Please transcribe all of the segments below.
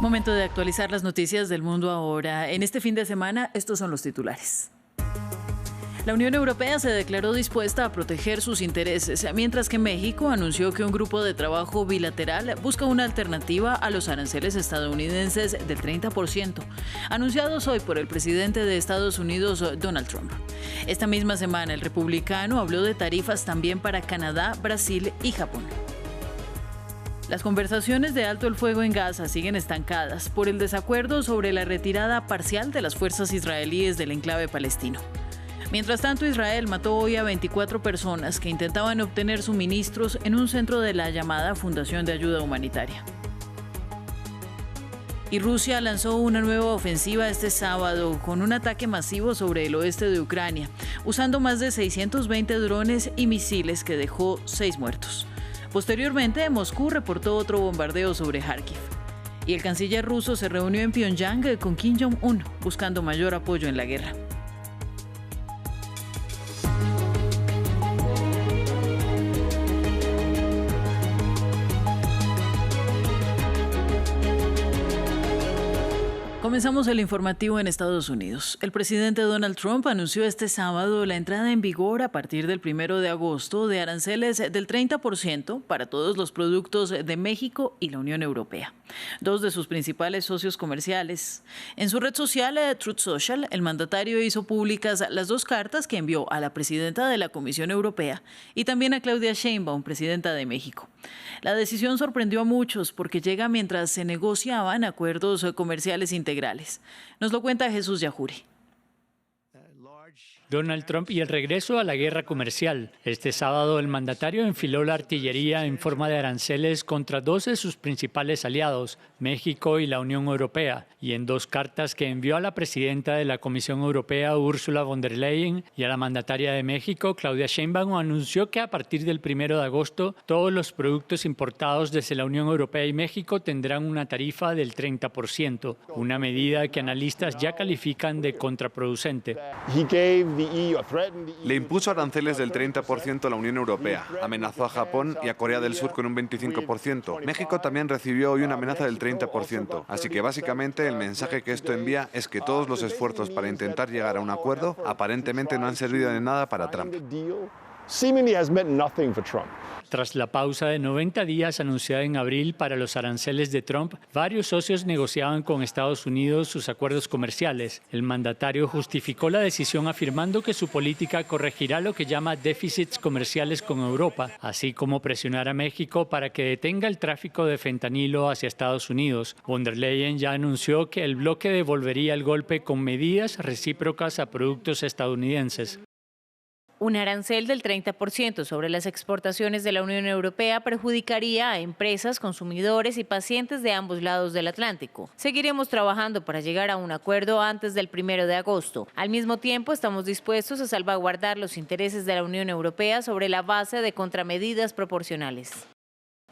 Momento de actualizar las noticias del mundo ahora. En este fin de semana, estos son los titulares. La Unión Europea se declaró dispuesta a proteger sus intereses, mientras que México anunció que un grupo de trabajo bilateral busca una alternativa a los aranceles estadounidenses del 30%, anunciados hoy por el presidente de Estados Unidos, Donald Trump. Esta misma semana, el republicano habló de tarifas también para Canadá, Brasil y Japón. Las conversaciones de alto el fuego en Gaza siguen estancadas por el desacuerdo sobre la retirada parcial de las fuerzas israelíes del enclave palestino. Mientras tanto, Israel mató hoy a 24 personas que intentaban obtener suministros en un centro de la llamada Fundación de Ayuda Humanitaria. Y Rusia lanzó una nueva ofensiva este sábado con un ataque masivo sobre el oeste de Ucrania, usando más de 620 drones y misiles que dejó 6 muertos. Posteriormente, Moscú reportó otro bombardeo sobre Kharkiv. Y el canciller ruso se reunió en Pyongyang con Kim Jong-un, buscando mayor apoyo en la guerra. Comenzamos el informativo en Estados Unidos. El presidente Donald Trump anunció este sábado la entrada en vigor a partir del 1 de agosto de aranceles del 30% para todos los productos de México y la Unión Europea, dos de sus principales socios comerciales. En su red social, Truth Social, el mandatario hizo públicas las 2 cartas que envió a la presidenta de la Comisión Europea y también a Claudia Sheinbaum, presidenta de México. La decisión sorprendió a muchos porque llega mientras se negociaban acuerdos comerciales integrales. Nos lo cuenta Jesús Yajuri. Donald Trump y el regreso a la guerra comercial. Este sábado el mandatario enfiló la artillería en forma de aranceles contra 2 de sus principales aliados, México y la Unión Europea, y en 2 cartas que envió a la presidenta de la Comisión Europea, Ursula von der Leyen, y a la mandataria de México, Claudia Sheinbaum, anunció que a partir del 1 de agosto todos los productos importados desde la Unión Europea y México tendrán una tarifa del 30%, una medida que analistas ya califican de contraproducente. Le impuso aranceles del 30% a la Unión Europea, amenazó a Japón y a Corea del Sur con un 25%. México también recibió hoy una amenaza del 30%. Así que básicamente el mensaje que esto envía es que todos los esfuerzos para intentar llegar a un acuerdo aparentemente no han servido de nada para Trump. Tras la pausa de 90 días anunciada en abril para los aranceles de Trump, varios socios negociaban con Estados Unidos sus acuerdos comerciales. El mandatario justificó la decisión afirmando que su política corregirá lo que llama déficits comerciales con Europa, así como presionar a México para que detenga el tráfico de fentanilo hacia Estados Unidos. Von der Leyen ya anunció que el bloque devolvería el golpe con medidas recíprocas a productos estadounidenses. Un arancel del 30% sobre las exportaciones de la Unión Europea perjudicaría a empresas, consumidores y pacientes de ambos lados del Atlántico. Seguiremos trabajando para llegar a un acuerdo antes del 1 de agosto. Al mismo tiempo, estamos dispuestos a salvaguardar los intereses de la Unión Europea sobre la base de contramedidas proporcionales.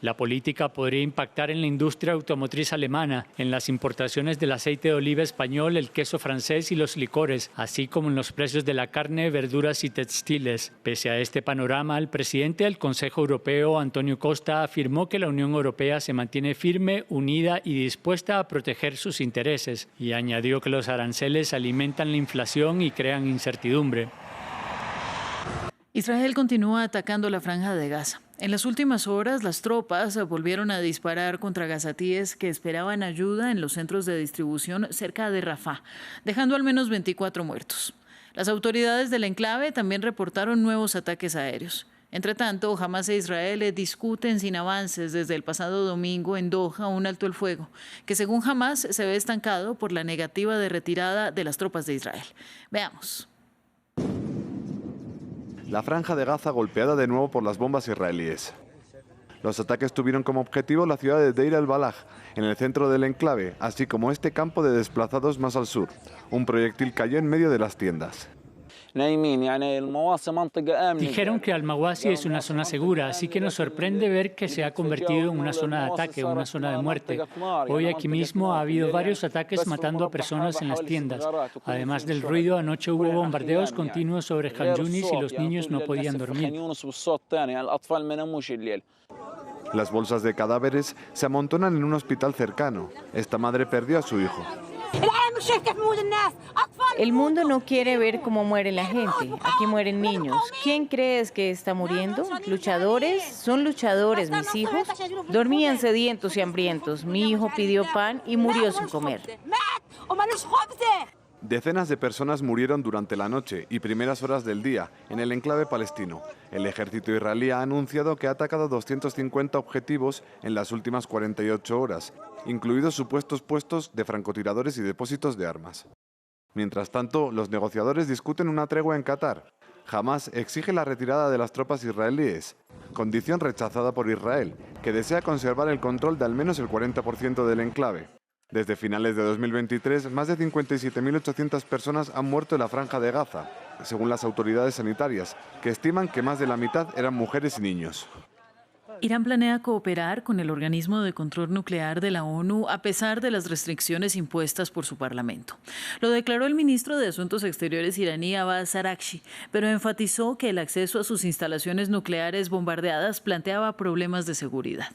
La política podría impactar en la industria automotriz alemana, en las importaciones del aceite de oliva español, el queso francés y los licores, así como en los precios de la carne, verduras y textiles. Pese a este panorama, el presidente del Consejo Europeo, Antonio Costa, afirmó que la Unión Europea se mantiene firme, unida y dispuesta a proteger sus intereses, y añadió que los aranceles alimentan la inflación y crean incertidumbre. Israel continúa atacando la Franja de Gaza. En las últimas horas, las tropas volvieron a disparar contra gazatíes que esperaban ayuda en los centros de distribución cerca de Rafah, dejando al menos 24 muertos. Las autoridades del enclave también reportaron nuevos ataques aéreos. Entre tanto, Hamás e Israel discuten sin avances desde el pasado domingo en Doha un alto el fuego, que según Hamás se ve estancado por la negativa de retirada de las tropas de Israel. Veamos. La Franja de Gaza golpeada de nuevo por las bombas israelíes. Los ataques tuvieron como objetivo la ciudad de Deir el-Balah, en el centro del enclave, así como este campo de desplazados más al sur. Un proyectil cayó en medio de las tiendas. Dijeron que Al-Mawasi es una zona segura, así que nos sorprende ver que se ha convertido en una zona de ataque, una zona de muerte. Hoy aquí mismo ha habido varios ataques matando a personas en las tiendas. Además del ruido, anoche hubo bombardeos continuos sobre Khan Yunis y los niños no podían dormir. Las bolsas de cadáveres se amontonan en un hospital cercano. Esta madre perdió a su hijo. El mundo no quiere ver cómo muere la gente. Aquí mueren niños. ¿Quién crees que está muriendo? ¿Luchadores? Son luchadores, mis hijos. Dormían sedientos y hambrientos. Mi hijo pidió pan y murió sin comer. Decenas de personas murieron durante la noche y primeras horas del día en el enclave palestino. El ejército israelí ha anunciado que ha atacado 250 objetivos en las últimas 48 horas, incluidos supuestos puestos de francotiradores y depósitos de armas. Mientras tanto, los negociadores discuten una tregua en Qatar. Hamás exige la retirada de las tropas israelíes, condición rechazada por Israel, que desea conservar el control de al menos el 40% del enclave. Desde finales de 2023, más de 57.800 personas han muerto en la franja de Gaza, según las autoridades sanitarias, que estiman que más de la mitad eran mujeres y niños. Irán planea cooperar con el organismo de control nuclear de la ONU a pesar de las restricciones impuestas por su parlamento. Lo declaró el ministro de Asuntos Exteriores iraní Abbas Araghchi, pero enfatizó que el acceso a sus instalaciones nucleares bombardeadas planteaba problemas de seguridad.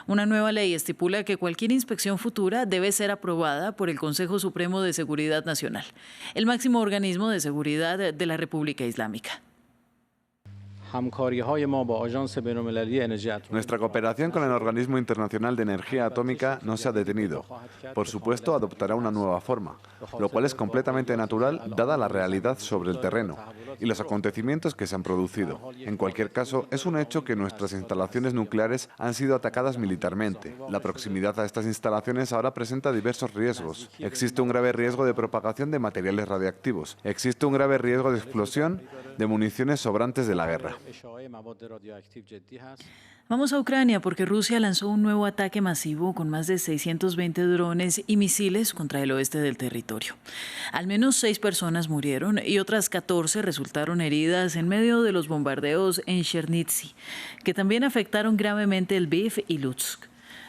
Una nueva ley estipula que cualquier inspección futura debe ser aprobada por el Consejo Supremo de Seguridad Nacional, el máximo organismo de seguridad de la República Islámica. Nuestra cooperación con el Organismo Internacional de Energía Atómica no se ha detenido. Por supuesto, adoptará una nueva forma, lo cual es completamente natural dada la realidad sobre el terreno y los acontecimientos que se han producido. En cualquier caso, es un hecho que nuestras instalaciones nucleares han sido atacadas militarmente. La proximidad a estas instalaciones ahora presenta diversos riesgos. Existe un grave riesgo de propagación de materiales radiactivos. Existe un grave riesgo de explosión de municiones sobrantes de la guerra. Vamos a Ucrania porque Rusia lanzó un nuevo ataque masivo con más de 620 drones y misiles contra el oeste del territorio. Al menos 6 personas murieron y otras 14 resultaron heridas en medio de los bombardeos en Chernivtsi, que también afectaron gravemente Lviv y Lutsk.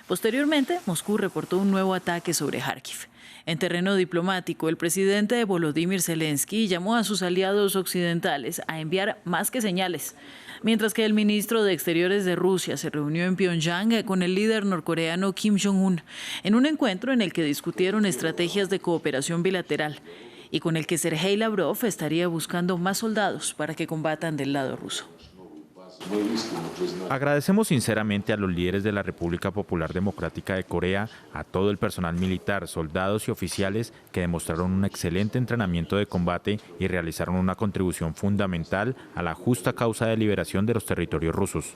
Posteriormente, Moscú reportó un nuevo ataque sobre Kharkiv. En terreno diplomático, el presidente Volodymyr Zelensky llamó a sus aliados occidentales a enviar más que señales, mientras que el ministro de Exteriores de Rusia se reunió en Pyongyang con el líder norcoreano Kim Jong-un en un encuentro en el que discutieron estrategias de cooperación bilateral y con el que Sergei Lavrov estaría buscando más soldados para que combatan del lado ruso. Agradecemos sinceramente a los líderes de la República Popular Democrática de Corea, a todo el personal militar, soldados y oficiales que demostraron un excelente entrenamiento de combate y realizaron una contribución fundamental a la justa causa de liberación de los territorios rusos.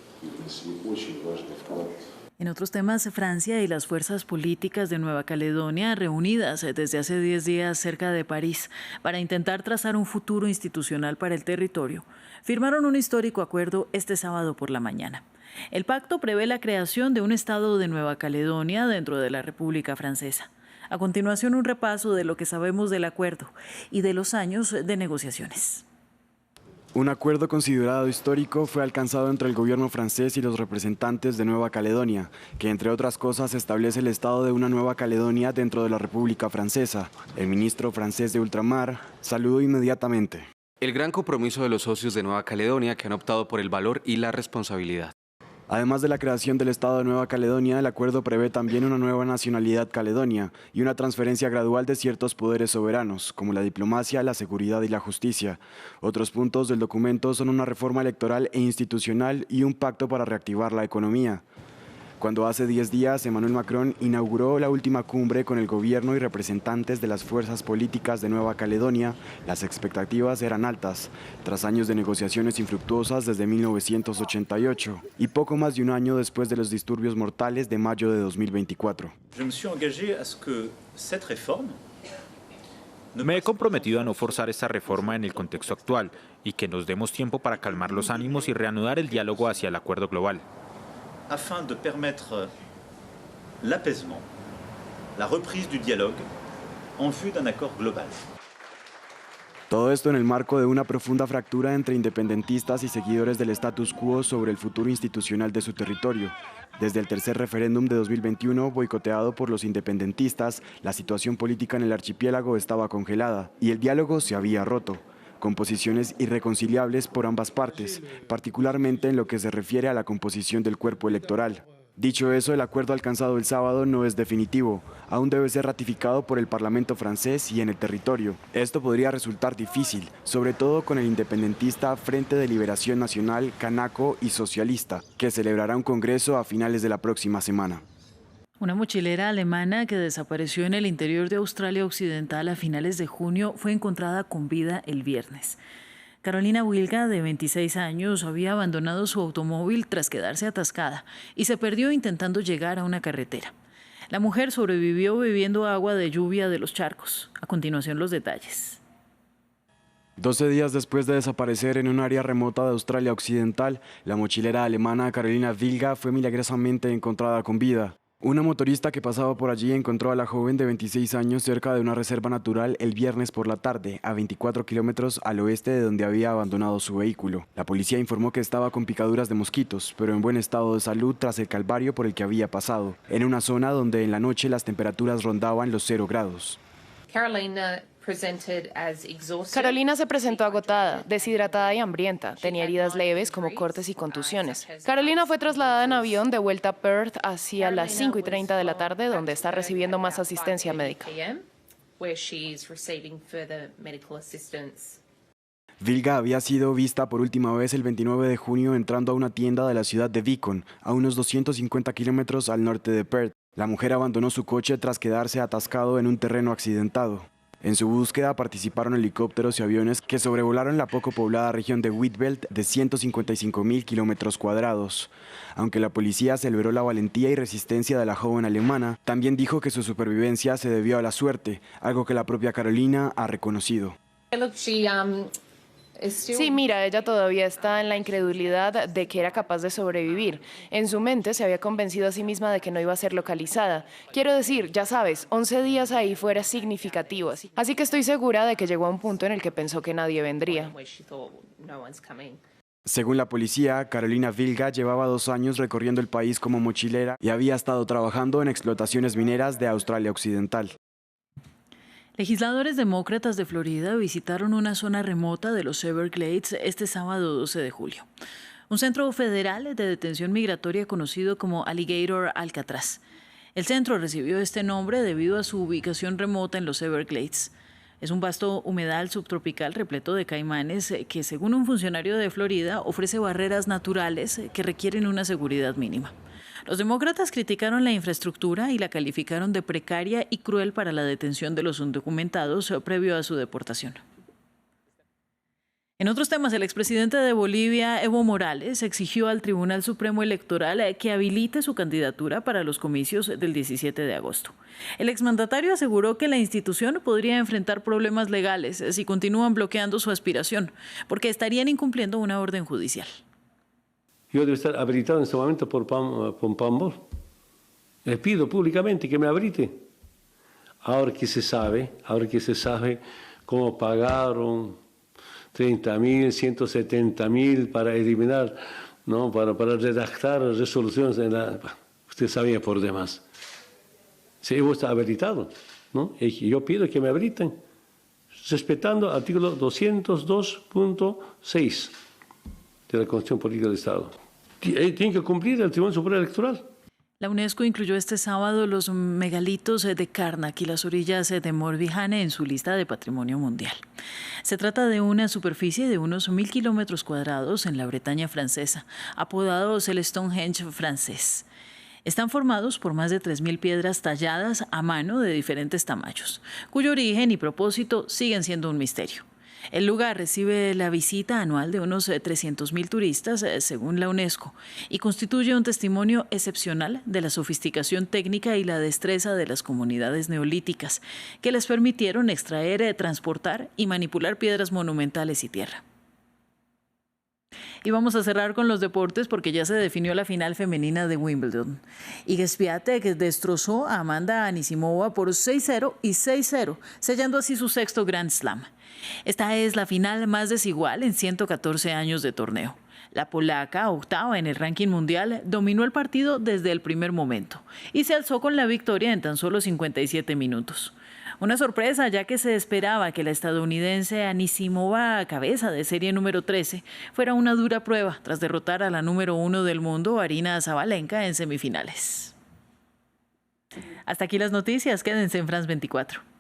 En otros temas, Francia y las fuerzas políticas de Nueva Caledonia, reunidas desde hace 10 días cerca de París para intentar trazar un futuro institucional para el territorio, firmaron un histórico acuerdo este sábado por la mañana. El pacto prevé la creación de un Estado de Nueva Caledonia dentro de la República Francesa. A continuación, un repaso de lo que sabemos del acuerdo y de los años de negociaciones. Un acuerdo considerado histórico fue alcanzado entre el gobierno francés y los representantes de Nueva Caledonia, que entre otras cosas establece el estado de una Nueva Caledonia dentro de la República Francesa. El ministro francés de Ultramar saludó inmediatamente. El gran compromiso de los socios de Nueva Caledonia que han optado por el valor y la responsabilidad. Además de la creación del Estado de Nueva Caledonia, el acuerdo prevé también una nueva nacionalidad caledonia y una transferencia gradual de ciertos poderes soberanos, como la diplomacia, la seguridad y la justicia. Otros puntos del documento son una reforma electoral e institucional y un pacto para reactivar la economía. Cuando hace 10 días Emmanuel Macron inauguró la última cumbre con el gobierno y representantes de las fuerzas políticas de Nueva Caledonia, las expectativas eran altas, tras años de negociaciones infructuosas desde 1988 y poco más de un año después de los disturbios mortales de mayo de 2024. Me he comprometido a no forzar esta reforma en el contexto actual y que nos demos tiempo para calmar los ánimos y reanudar el diálogo hacia el acuerdo global. Afin de permettre l'apaisement, la reprise du dialogue en vue d'un accord global. Todo esto en el marco de una profunda fractura entre independentistas y seguidores del status quo sobre el futuro institucional de su territorio. Desde el tercer referéndum de 2021, boicoteado por los independentistas, la situación política en el archipiélago estaba congelada y el diálogo se había roto, con posiciones irreconciliables por ambas partes, particularmente en lo que se refiere a la composición del cuerpo electoral. Dicho eso, el acuerdo alcanzado el sábado no es definitivo. Aún debe ser ratificado por el Parlamento francés y en el territorio. Esto podría resultar difícil, sobre todo con el independentista Frente de Liberación Nacional, Canaco y Socialista, que celebrará un congreso a finales de la próxima semana. Una mochilera alemana que desapareció en el interior de Australia Occidental a finales de junio fue encontrada con vida el viernes. Carolina Wilga, de 26 años, había abandonado su automóvil tras quedarse atascada y se perdió intentando llegar a una carretera. La mujer sobrevivió bebiendo agua de lluvia de los charcos. A continuación, los detalles. 12 días después de desaparecer en un área remota de Australia Occidental, la mochilera alemana Carolina Wilga fue milagrosamente encontrada con vida. Una motorista que pasaba por allí encontró a la joven de 26 años cerca de una reserva natural el viernes por la tarde, a 24 kilómetros al oeste de donde había abandonado su vehículo. La policía informó que estaba con picaduras de mosquitos, pero en buen estado de salud tras el calvario por el que había pasado, en una zona donde en la noche las temperaturas rondaban los 0 grados. Carolina se presentó agotada, deshidratada y hambrienta. Tenía heridas leves como cortes y contusiones. Carolina fue trasladada en avión de vuelta a Perth hacia las 5:30 de la tarde, donde está recibiendo más asistencia médica. Wilga había sido vista por última vez el 29 de junio entrando a una tienda de la ciudad de Beacon, a unos 250 kilómetros al norte de Perth. La mujer abandonó su coche tras quedarse atascado en un terreno accidentado. En su búsqueda participaron helicópteros y aviones que sobrevolaron la poco poblada región de Whitbelt de 155.000 kilómetros cuadrados. Aunque la policía celebró la valentía y resistencia de la joven alemana, también dijo que su supervivencia se debió a la suerte, algo que la propia Carolina ha reconocido. Sí, mira, ella todavía está en la incredulidad de que era capaz de sobrevivir. En su mente se había convencido a sí misma de que no iba a ser localizada. Quiero decir, ya sabes, 11 días ahí fuera significativo. Así que estoy segura de que llegó a un punto en el que pensó que nadie vendría. Según la policía, Carolina Wilga llevaba 2 años recorriendo el país como mochilera y había estado trabajando en explotaciones mineras de Australia Occidental. Legisladores demócratas de Florida visitaron una zona remota de los Everglades este sábado 12 de julio. Un centro federal de detención migratoria conocido como Alligator Alcatraz. El centro recibió este nombre debido a su ubicación remota en los Everglades. Es un vasto humedal subtropical repleto de caimanes que, según un funcionario de Florida, ofrece barreras naturales que requieren una seguridad mínima. Los demócratas criticaron la infraestructura y la calificaron de precaria y cruel para la detención de los indocumentados previo a su deportación. En otros temas, el expresidente de Bolivia, Evo Morales, exigió al Tribunal Supremo Electoral que habilite su candidatura para los comicios del 17 de agosto. El exmandatario aseguró que la institución podría enfrentar problemas legales si continúan bloqueando su aspiración, porque estarían incumpliendo una orden judicial. Yo debo estar habilitado en este momento por Pambol. Les pido públicamente que me habilite. Ahora que se sabe cómo pagaron 30.000, 170.000 para eliminar, ¿no? para redactar resoluciones. Usted sabía por demás. Si Evo está habilitado, ¿no? Y yo pido que me habiliten, respetando el artículo 202.6 de la Constitución Política del Estado. Tiene que cumplir el Tribunal Supremo Electoral. La UNESCO incluyó este sábado los megalitos de Karnak y las orillas de Morbihan en su lista de Patrimonio Mundial. Se trata de una superficie de unos 1.000 kilómetros cuadrados en la Bretaña francesa, apodados el Stonehenge francés. Están formados por más de 3.000 piedras talladas a mano de diferentes tamaños, cuyo origen y propósito siguen siendo un misterio. El lugar recibe la visita anual de unos 300.000 turistas, según la UNESCO, y constituye un testimonio excepcional de la sofisticación técnica y la destreza de las comunidades neolíticas, que les permitieron extraer, transportar y manipular piedras monumentales y tierra. Y vamos a cerrar con los deportes porque ya se definió la final femenina de Wimbledon. Iga Swiatek destrozó a Amanda Anisimova por 6-0 y 6-0, sellando así su 6º Grand Slam. Esta es la final más desigual en 114 años de torneo. La polaca, octava en el ranking mundial, dominó el partido desde el primer momento y se alzó con la victoria en tan solo 57 minutos. Una sorpresa, ya que se esperaba que la estadounidense Anisimova, cabeza de serie número 13, fuera una dura prueba tras derrotar a la número 1 del mundo, Aryna Sabalenka, en semifinales. Hasta aquí las noticias, quédense en France 24.